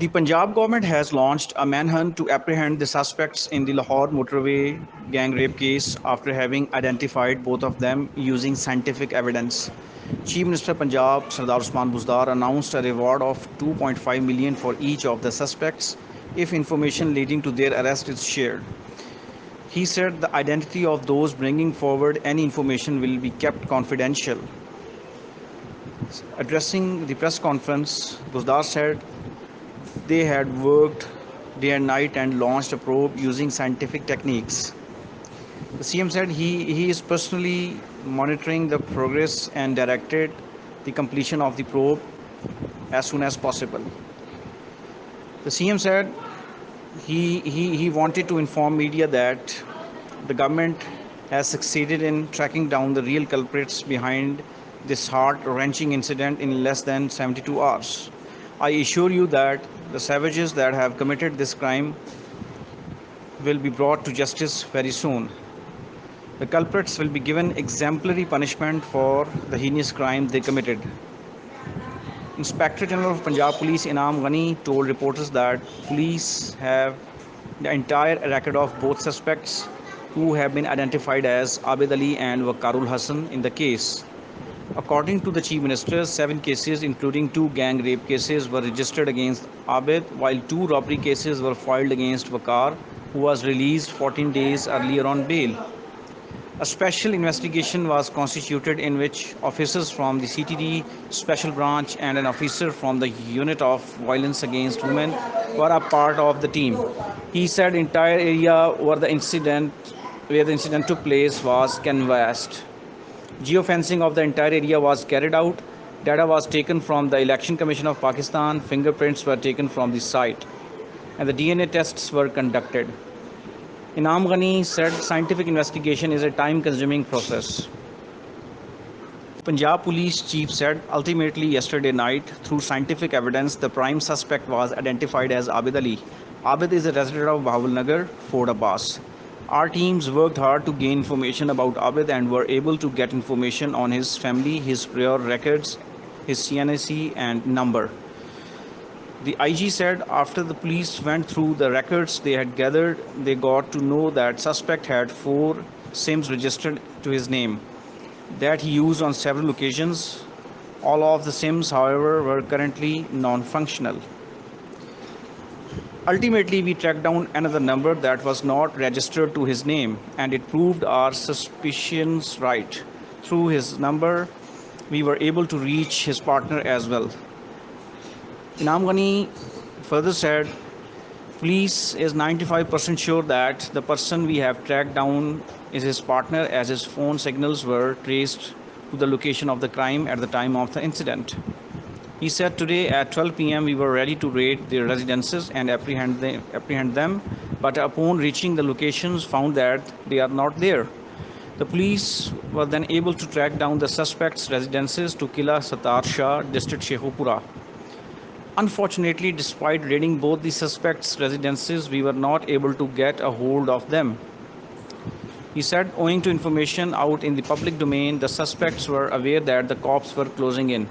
The Punjab government has launched a manhunt to apprehend the suspects in the Lahore motorway gang rape case after having identified both of them using scientific evidence. Chief Minister Punjab Sardar Usman Buzdar announced a reward of 2.5 million for each of the suspects if information leading to their arrest is shared. He said the identity of those bringing forward any information will be kept confidential. Addressing the press conference, Buzdar said they had worked day and night and launched a probe using scientific techniques. The CM said he is personally monitoring the progress and directed the completion of the probe as soon as possible. The CM said he wanted to inform media that the government has succeeded in tracking down the real culprits behind this heart-wrenching incident in less than 72 hours. I assure you that the savages that have committed this crime will be brought to justice very soon. The culprits will be given exemplary punishment for the heinous crime they committed. Inspector General of Punjab Police Inam Ghani told reporters that police have the entire record of both suspects who have been identified as Abid Ali and Wakarul Hassan in the case. According to the Chief Minister, 7 cases, including 2 gang rape cases, were registered against Abid, while 2 robbery cases were filed against Wakar, who was released 14 days earlier on bail. A special investigation was constituted in which officers from the CTD Special Branch and an officer from the Unit of Violence Against Women were a part of the team. He said entire area where the incident took place was canvassed. Geofencing of the entire area was carried out. Data was taken from the Election Commission of Pakistan, fingerprints were taken from the site, and the DNA tests were conducted. Inam Ghani said scientific investigation is a time-consuming process. Punjab Police Chief said ultimately yesterday night, through scientific evidence, the prime suspect was identified as Abid Ali. Abid is a resident of Bahawalnagar, Fort Abbas. Our teams worked hard to gain information about Abid and were able to get information on his family, his prior records, his CNAC and number. The IG said after the police went through the records they had gathered, they got to know that suspect had 4 SIMs registered to his name that he used on several occasions. All of the SIMs, however, were currently non-functional. Ultimately, we tracked down another number that was not registered to his name, and it proved our suspicions right. Through his number, we were able to reach his partner as well. Inam Ghani further said, police is 95% sure that the person we have tracked down is his partner, as his phone signals were traced to the location of the crime at the time of the incident. He said today at 12 p.m. we were ready to raid their residences and apprehend them, but upon reaching the locations found that they are not there. The police were then able to track down the suspects' residences to Kila Satar Shah, District Shekhupura. Unfortunately, despite raiding both the suspects' residences, we were not able to get a hold of them. He said, owing to information out in the public domain, the suspects were aware that the cops were closing in.